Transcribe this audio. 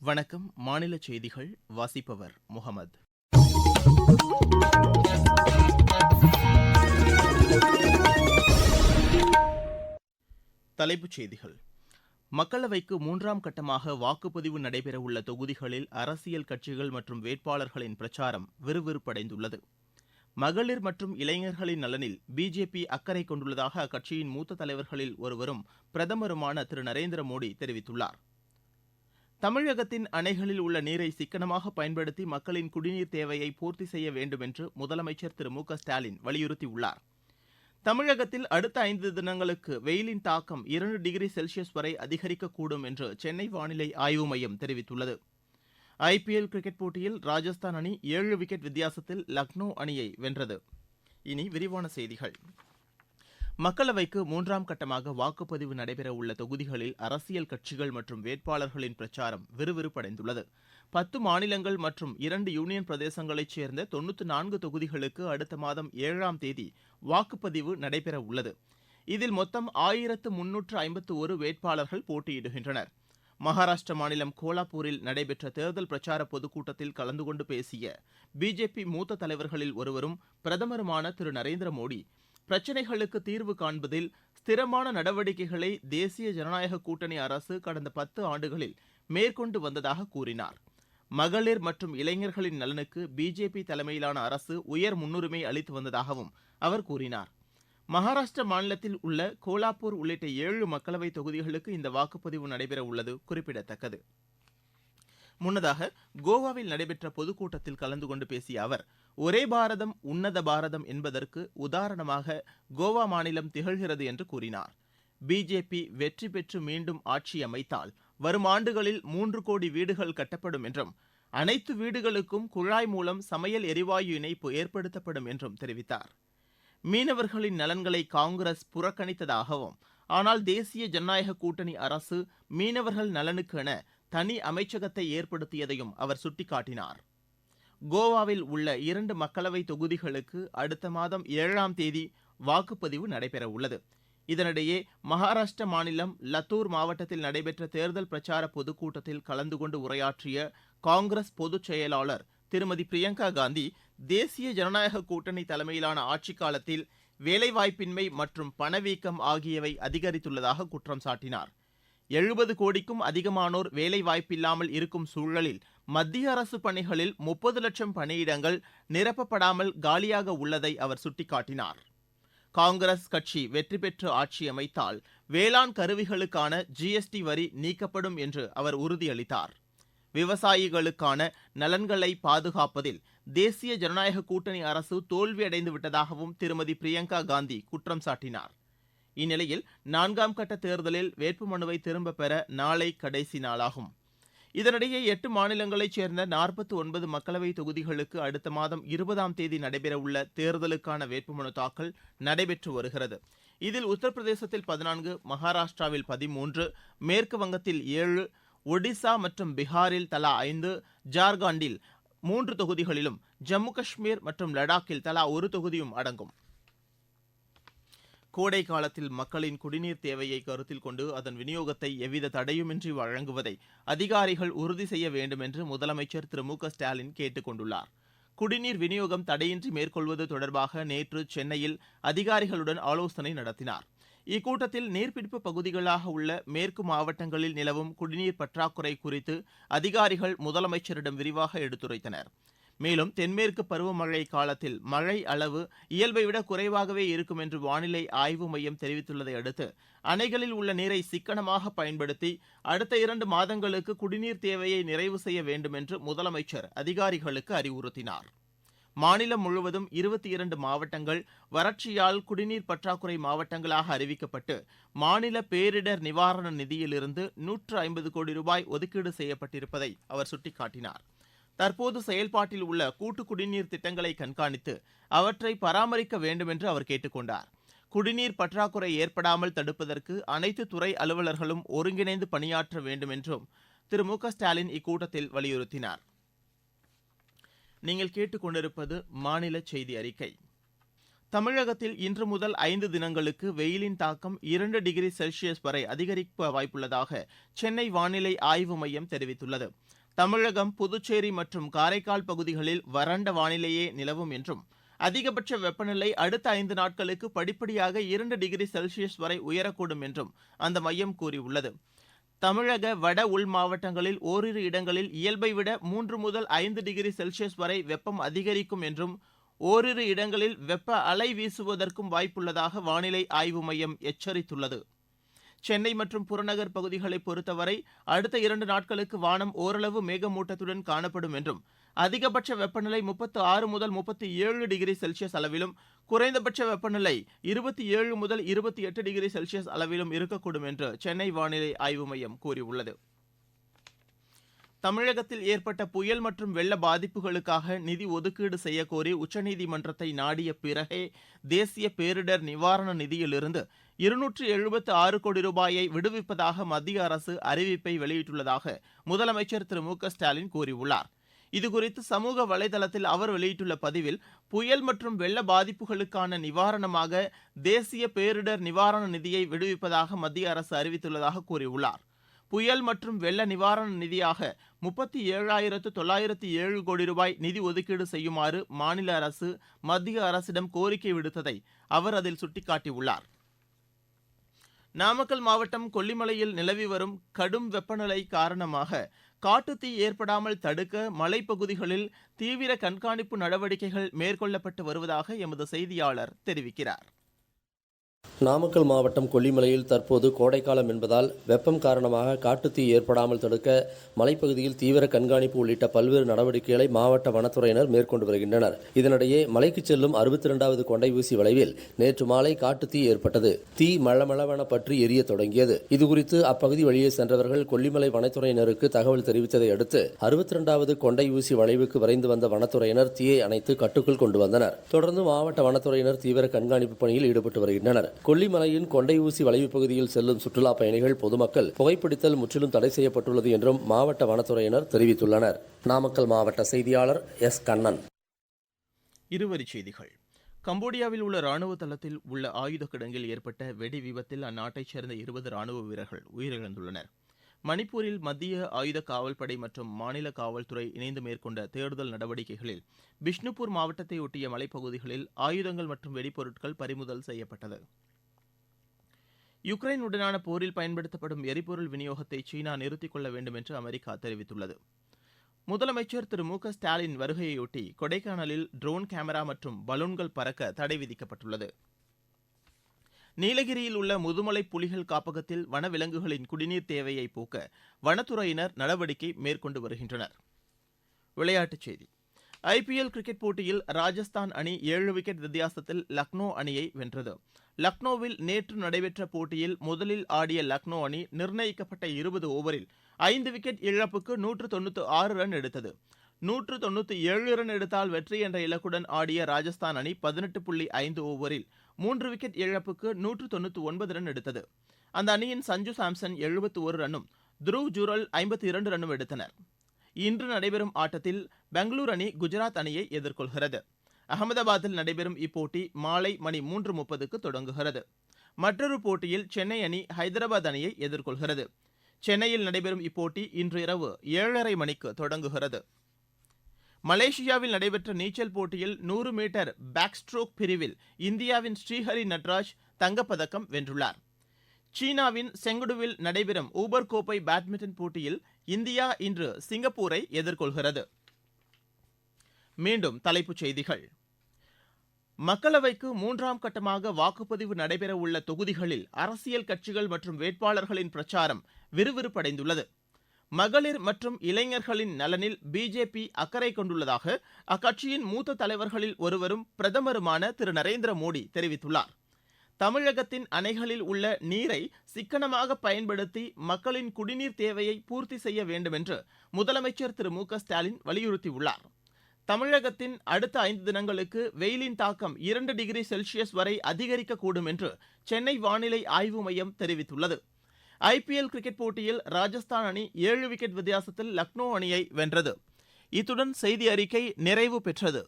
வணக்கம். மாநில செய்திகள் வாசிப்பவர் முகமது. தலைப்புச் செய்திகள். மக்களவைக்கு மூன்றாம் கட்டமாக வாக்குப்பதிவு நடைபெறவுள்ள தொகுதிகளில் அரசியல் கட்சிகள் மற்றும் வேட்பாளர்களின் பிரச்சாரம் விறுவிறுப்படைந்துள்ளது. மகளிர் மற்றும் இளைஞர்களின் நலனில் பிஜேபி அக்கறை கொண்டுள்ளதாக அக்கட்சியின் மூத்த தலைவர்களில் ஒருவரும் பிரதமருமான திரு நரேந்திர மோடி தெரிவித்துள்ளார். தமிழகத்தின் அணைகளில் உள்ள நீரை சிக்கனமாக பயன்படுத்தி மக்களின் குடிநீர் தேவையை பூர்த்தி செய்ய வேண்டும் என்று முதலமைச்சர் திரு மு க ஸ்டாலின் வலியுறுத்தியுள்ளார். தமிழகத்தில் அடுத்த 5 தினங்களுக்கு வெயிலின் தாக்கம் 2 டிகிரி செல்சியஸ் வரை அதிகரிக்கக்கூடும் என்று சென்னை வானிலை ஆய்வு மையம் தெரிவித்துள்ளது. ஐபிஎல் கிரிக்கெட் போட்டியில் ராஜஸ்தான் அணி 7 விக்கெட் வித்தியாசத்தில் லக்னோ அணியை வென்றது. இனி விரிவான செய்திகள். மக்களவைக்கு மூன்றாம் கட்டமாக வாக்குப்பதிவு நடைபெறவுள்ள தொகுதிகளில் அரசியல் கட்சிகள் மற்றும் வேட்பாளர்களின் பிரச்சாரம் விறுவிறுப்படைந்துள்ளது. 10 மாநிலங்கள் மற்றும் 2 யூனியன் பிரதேசங்களைச் சேர்ந்த 94 தொகுதிகளுக்கு அடுத்த மாதம் 7ஆம் தேதி வாக்குப்பதிவு நடைபெறவுள்ளது. இதில் மொத்தம் 1351 வேட்பாளர்கள் போட்டியிடுகின்றனர். மகாராஷ்டிர மாநிலம் கோலாப்பூரில் நடைபெற்ற தேர்தல் பிரச்சார பொதுக்கூட்டத்தில் கலந்து கொண்டு பேசிய பிஜேபி மூத்த தலைவர்களில் ஒருவரும் பிரதமருமான திரு நரேந்திர மோடி, பிரச்சினைகளுக்கு தீர்வு காண்பதில் ஸ்திரமான நடவடிக்கைகளை தேசிய ஜனநாயக கூட்டணி அரசு கடந்த 10 ஆண்டுகளில் மேற்கொண்டு வந்ததாக கூறினார். மகளிர் மற்றும் இளைஞர்களின் நலனுக்கு பிஜேபி தலைமையிலான அரசு உயர் முன்னுரிமை அளித்து வந்ததாகவும் அவர் கூறினார். மகாராஷ்டிர மாநிலத்தில் உள்ள கோலாப்பூர் உள்ளிட்ட 7 மக்களவை தொகுதிகளுக்கு இந்த வாக்குப்பதிவு நடைபெற உள்ளது குறிப்பிடத்தக்கது. முன்னதாக கோவாவில் நடைபெற்ற பொதுக்கூட்டத்தில் கலந்து கொண்டு பேசிய அவர், ஒரே பாரதம் உன்னத பாரதம் என்பதற்கு உதாரணமாக கோவா மாநிலம் திகழ்கிறது என்று கூறினார். பிஜேபி வெற்றி பெற்று மீண்டும் ஆட்சி அமைத்தால் வரும் ஆண்டுகளில் 3 கோடி வீடுகள் கட்டப்படும் என்றும், அனைத்து வீடுகளுக்கும் குழாய் மூலம் சமையல் எரிவாயு இணைப்பு ஏற்படுத்தப்படும் என்றும் தெரிவித்தார். மீனவர்களின் நலன்களை காங்கிரஸ் புறக்கணித்ததாகவும், ஆனால் தேசிய ஜனநாயக கூட்டணி அரசு மீனவர்கள் நலனுக்கென தனி அமைச்சகத்தை ஏற்படுத்தியதையும் அவர் சுட்டிக்காட்டினார். கோவாவில் உள்ள 2 மக்களவை தொகுதிகளுக்கு அடுத்த மாதம் 7ஆம் தேதி வாக்குப்பதிவு நடைபெறவுள்ளது. இதனிடையே மகாராஷ்டிர மாநிலம் லத்தூர் மாவட்டத்தில் நடைபெற்ற தேர்தல் பிரச்சார பொதுக்கூட்டத்தில் கலந்து கொண்டு உரையாற்றிய காங்கிரஸ் பொதுச் செயலாளர் திருமதி பிரியங்கா காந்தி, தேசிய ஜனநாயக கூட்டணி தலைமையிலான ஆட்சிக் காலத்தில் வேலைவாய்ப்பின்மை மற்றும் பணவீக்கம் ஆகியவை அதிகரித்துள்ளதாக குற்றம் சாட்டினார். 70 கோடிக்கும் அதிகமானோர் வேலைவாய்ப்பில்லாமல் இருக்கும் சூழலில் மத்திய அரசு பணிகளில் 30 லட்சம் பணியிடங்கள் நிரப்பப்படாமல் காலியாக உள்ளதை அவர் சுட்டிக்காட்டினார். காங்கிரஸ் கட்சி வெற்றி பெற்று ஆட்சி அமைத்தால் வேளாண் கருவிகளுக்கான ஜிஎஸ்டி வரி நீக்கப்படும் என்று அவர் உறுதியளித்தார். விவசாயிகளுக்கான நலன்களை பாதுகாப்பதில் தேசிய ஜனநாயக கூட்டணி அரசு தோல்வியடைந்து விட்டதாகவும் திருமதி பிரியங்கா காந்தி குற்றம் சாட்டினார். இந்நிலையில் 4ஆம் கட்ட தேர்தலில் வேட்புமனுவை திரும்பப் பெற நாளை கடைசி நாளாகும். இதனிடையே 8 மாநிலங்களைச் சேர்ந்த 49 மக்களவை தொகுதிகளுக்கு அடுத்த மாதம் 20ஆம் தேதி நடைபெறவுள்ள தேர்தலுக்கான வேட்புமனு தாக்கல் நடைபெற்று வருகிறது. இதில் உத்தரப்பிரதேசத்தில் 14, மகாராஷ்டிராவில் 13, மேற்கு வங்கத்தில் 7, ஒடிசா மற்றும் பீகாரில் தலா 5, ஜார்க்கண்டில் 3 தொகுதிகளிலும், ஜம்மு காஷ்மீர் மற்றும் லடாக்கில் தலா 1 தொகுதியும் அடங்கும். கோடை காலத்தில் மக்களின் குடிநீர் தேவையை கருத்தில் கொண்டு அதன் விநியோகத்தை எவ்வித தடையுமின்றி வழங்குவதை அதிகாரிகள் உறுதி செய்ய வேண்டும் என்று முதலமைச்சர் திரு மு க ஸ்டாலின் கேட்டுக் கொண்டுள்ளார். குடிநீர் விநியோகம் தடையின்றி மேற்கொள்வது தொடர்பாக நேற்று சென்னையில் அதிகாரிகளுடன் ஆலோசனை நடத்தினார். இக்கூட்டத்தில் நீர்பிடிப்பு பகுதிகளாக உள்ள மேற்கு மாவட்டங்களில் நிலவும் குடிநீர் பற்றாக்குறை குறித்து அதிகாரிகள் முதலமைச்சரிடம் விரிவாக எடுத்துரைத்தனர். மேலும் தென்மேற்கு பருவமழை காலத்தில் மழை அளவு இயல்பை விட குறைவாகவே இருக்கும் என்று வானிலை ஆய்வு மையம் தெரிவித்துள்ளதை அடுத்து அணைகளில் உள்ள நீரை சிக்கனமாக பயன்படுத்தி அடுத்த 2 மாதங்களுக்கு குடிநீர் தேவையை நிறைவு செய்ய வேண்டும் என்று முதலமைச்சர் அதிகாரிகளுக்கு அறிவுறுத்தினார். மாநிலம் முழுவதும் 22 மாவட்டங்கள் வறட்சியால் குடிநீர் பற்றாக்குறை மாவட்டங்களாக அறிவிக்கப்பட்டு மாநில பேரிடர் நிவாரண நிதியிலிருந்து 150 கோடி ரூபாய் ஒதுக்கீடு செய்யப்பட்டிருப்பதை அவர் சுட்டிக்காட்டினார். தற்போது செயல்பாட்டில் உள்ள கூட்டு குடிநீர் திட்டங்களை கண்காணித்து அவற்றை பராமரிக்க வேண்டும் என்று அவர் கேட்டுக் கொண்டார். குடிநீர் பற்றாக்குறை ஏற்படாமல் தடுப்பதற்கு அனைத்து துறை அலுவலர்களும் ஒருங்கிணைந்து பணியாற்ற வேண்டும் என்றும் திரு மு க ஸ்டாலின் இக்கூட்டத்தில் வலியுறுத்தினார். நீங்கள் கேட்டுக் கொண்டிருப்பது மாநில செய்தி அறிக்கை. தமிழகத்தில் இன்று முதல் 5 தினங்களுக்கு வெயிலின் தாக்கம் 2 டிகிரி செல்சியஸ் வரை அதிகரிக்க வாய்ப்புள்ளதாக சென்னை வானிலை ஆய்வு மையம் தெரிவித்துள்ளது. தமிழகம், புதுச்சேரி மற்றும் காரைக்கால் பகுதிகளில் வறண்ட வானிலையே நிலவும் என்றும், அதிகபட்ச வெப்பநிலை அடுத்த 5 நாட்களுக்கு படிப்படியாக 2 டிகிரி செல்சியஸ் வரை உயரக்கூடும் என்றும் அந்த மையம் கூறியுள்ளது. தமிழக வட உள் மாவட்டங்களில் ஓரிரு இடங்களில் இயல்பை விட 3 முதல் 5 டிகிரி செல்சியஸ் வரை வெப்பம் அதிகரிக்கும் என்றும், ஓரிரு இடங்களில் வெப்ப அலை வீசுவதற்கும் வாய்ப்புள்ளதாக வானிலை ஆய்வு மையம் எச்சரித்துள்ளது. சென்னை மற்றும் புறநகர் பகுதிகளை பொறுத்தவரை அடுத்த 2 நாட்களுக்கு வானம் ஓரளவு மேகமூட்டத்துடன் காணப்படும் என்றும், அதிகபட்ச வெப்பநிலை 36 முதல் 37 டிகிரி செல்சியஸ் அளவிலும், குறைந்தபட்ச வெப்பநிலை 27 முதல் 28 டிகிரி செல்சியஸ் அளவிலும் இருக்கக்கூடும் என்று சென்னை வானிலை ஆய்வு மையம் கூறியுள்ளது. தமிழகத்தில் ஏற்பட்ட புயல் மற்றும் வெள்ள பாதிப்புகளுக்காக நிதி ஒதுக்கீடு செய்யக்கோரி உச்சநீதிமன்றத்தை நாடிய பிறகே தேசிய பேரிடர் நிவாரண நிதியிலிருந்து 276 கோடி ரூபாயை விடுவிப்பதாக மத்திய அரசு அறிவிப்பை வெளியிட்டுள்ளதாக முதலமைச்சர் திரு மு க ஸ்டாலின் கூறியுள்ளார். இதுகுறித்து சமூக வலைதளத்தில் அவர் வெளியிட்டுள்ள பதிவில், புயல் மற்றும் வெள்ள பாதிப்புகளுக்கான நிவாரணமாக தேசிய பேரிடர் நிவாரண நிதியை விடுவிப்பதாக மத்திய அரசு அறிவித்துள்ளதாக கூறியுள்ளார். புயல் மற்றும் வெள்ள நிவாரண நிதியாக 37,907 கோடி ரூபாய் நிதி ஒதுக்கீடு செய்யுமாறு மாநில அரசு மத்திய அரசிடம் கோரிக்கை விடுத்ததை அவர் அதில் சுட்டிக்காட்டியுள்ளார். நாமக்கல் மாவட்டம் கொல்லிமலையில் நிலவி வரும் கடும் வெப்பநிலை காரணமாக காட்டுத்தீ ஏற்படாமல் தடுக்க மலைப்பகுதிகளில் தீவிர கண்காணிப்பு நடவடிக்கைகள் மேற்கொள்ளப்பட்டு வருவதாக எமது செய்தியாளர் தெரிவிக்கிறார். நாமக்கல் மாவட்டம் கொல்லிமலையில் தற்போது கோடைக்காலம் என்பதால் வெப்பம் காரணமாக காட்டுத்தீ ஏற்படாமல் தடுக்க மலைப்பகுதியில் தீவிர கண்காணிப்பு உள்ளிட்ட பல்வேறு நடவடிக்கைகளை மாவட்ட வனத்துறையினர் மேற்கொண்டு வருகின்றனர். இதனிடையே மலைக்கு செல்லும் 62வது கொண்டை ஊசி வளைவில் நேற்று மாலை காட்டுத்தீ ஏற்பட்டது. தீ மளமளவென பற்றி எரிய தொடங்கியது. இதுகுறித்து அப்பகுதி வழியே சென்றவர்கள் கொல்லிமலை வனத்துறையினருக்கு தகவல் தெரிவித்ததை அடுத்து 62வது கொண்டை ஊசி வளைவுக்கு விரைந்து வந்த வனத்துறையினர் தீயை அணைத்து கட்டுக்குள் கொண்டு வந்தனர். தொடர்ந்து மாவட்ட வனத்துறையினர் தீவிர கண்காணிப்பு பணியில் ஈடுபட்டு வருகின்றனர். கொல்லிமலையின் கொண்டை ஊசி வளைவு பகுதியில் செல்லும் சுற்றுலா பயணிகள், பொதுமக்கள் புகைப்பிடித்தல் முற்றிலும் தடை செய்யப்பட்டுள்ளது என்றும் மாவட்ட வனத்துறையினர் தெரிவித்துள்ளனர். நாமக்கல் மாவட்ட செய்தியாளர் எஸ். கண்ணன். இருவரிச் செய்திகள். கம்போடியாவில் உள்ள ராணுவ தளத்தில் உள்ள ஆயுத கிடங்கில் ஏற்பட்ட வெடி விபத்தில் அந்நாட்டைச் சேர்ந்த 20 ராணுவ வீரர்கள் உயிரிழந்துள்ளனர். மணிப்பூரில் மத்திய ஆயுத காவல்படை மற்றும் மாநில காவல்துறை இணைந்து மேற்கொண்ட தேடுதல் நடவடிக்கைகளில் பிஷ்ணுபூர் மாவட்டத்தை ஒட்டிய மலைப்பகுதிகளில் ஆயுதங்கள் மற்றும் வெடிப்பொருட்கள் பறிமுதல் செய்யப்பட்டது. யுக்ரைனுடனான போரில் பயன்படுத்தப்படும் எரிபொருள் விநியோகத்தை சீனா நிறுத்திக் கொள்ள வேண்டும் என்று அமெரிக்கா தெரிவித்துள்ளது. முதலமைச்சர் திரு மு க ஸ்டாலின் வருகையொட்டி கொடைக்கானலில் ட்ரோன் கேமரா மற்றும் பலூன்கள் பறக்க தடை விதிக்கப்பட்டுள்ளது. நீலகிரியில் உள்ள முதுமலை புலிகள் காப்பகத்தில் வனவிலங்குகளின் குடிநீர் தேவையை போக்க வனத்துறையினர் நடவடிக்கை மேற்கொண்டு வருகின்றனர். விளையாட்டுச் செய்தி. ஐபிஎல் கிரிக்கெட் போட்டியில் ராஜஸ்தான் அணி 7 விக்கெட் வித்தியாசத்தில் லக்னோ அணியை வென்றது. லக்னோவில் நேற்று நடைபெற்ற போட்டியில் முதலில் ஆடிய லக்னோ அணி நிர்ணயிக்கப்பட்ட 20 ஓவரில் 5 விக்கெட் இழப்புக்கு 196 ரன் எடுத்தது. 197 ரன் எடுத்தால் வெற்றி என்ற இலக்குடன் ஆடிய ராஜஸ்தான் அணி 18.5 ஓவரில் 3 விக்கெட் இழப்புக்கு 199 ரன் எடுத்தது. அந்த அணியின் சஞ்சு சாம்சன் 71 ரன்னும் துருவ் ஜூரல் 52 ரன்னும் எடுத்தனர். இன்று நடைபெறும் ஆட்டத்தில் பெங்களூரு அணி குஜராத் அணியை எதிர்கொள்கிறது. அகமதாபாத்தில் நடைபெறும் இப்போட்டி மாலை மணி 3:30க்கு தொடங்குகிறது. மற்றொரு போட்டியில் சென்னை அணி ஹைதராபாத் அணியை எதிர்கொள்கிறது. சென்னையில் நடைபெறும் இப்போட்டி இன்று இரவு 7:30 மணிக்கு தொடங்குகிறது. மலேசியாவில் நடைபெற்ற நீச்சல் போட்டியில் 100 மீட்டர் பேக் ஸ்ட்ரோக் பிரிவில் இந்தியாவின் ஸ்ரீஹரி நட்ராஜ் தங்கப்பதக்கம் வென்றுள்ளார். சீனாவின் செங்குடுவில் நடைபெறும் ஊபர் கோப்பை பேட்மிண்டன் போட்டியில் இந்தியா இன்று சிங்கப்பூரை எதிர்கொள்கிறது. மீண்டும் தலைப்புச் செய்திகள். மக்களவைக்கு 3ஆம் கட்டமாக வாக்குப்பதிவு நடைபெறவுள்ள தொகுதிகளில் அரசியல் கட்சிகள் மற்றும் வேட்பாளர்களின் பிரச்சாரம் விறுவிறுப்படைந்துள்ளது. மகளிர் மற்றும் இளைஞர்களின் நலனில் பிஜேபி அக்கறை கொண்டுள்ளதாக அக்கட்சியின் மூத்த தலைவர்களில் ஒருவரும் பிரதமருமான திரு நரேந்திர மோடி தெரிவித்துள்ளார். தமிழகத்தின் அணைகளில் உள்ள நீரை சிக்கனமாக பயன்படுத்தி மக்களின் குடிநீர் தேவையை பூர்த்தி செய்ய வேண்டும் என்று முதலமைச்சர் திரு மு க ஸ்டாலின் வலியுறுத்தியுள்ளார். தமிழகத்தின் அடுத்த 5 தினங்களுக்கு வெயிலின் தாக்கம் 2 டிகிரி செல்சியஸ் வரை அதிகரிக்கக்கூடும் என்று சென்னை வானிலை ஆய்வு மையம் தெரிவித்துள்ளது. ஐபிஎல் கிரிக்கெட் போட்டியில் ராஜஸ்தான் அணி 7 விக்கெட் வித்தியாசத்தில் லக்னோ அணியை வென்றது. இத்துடன் செய்தி அறிக்கை நிறைவு பெற்றது.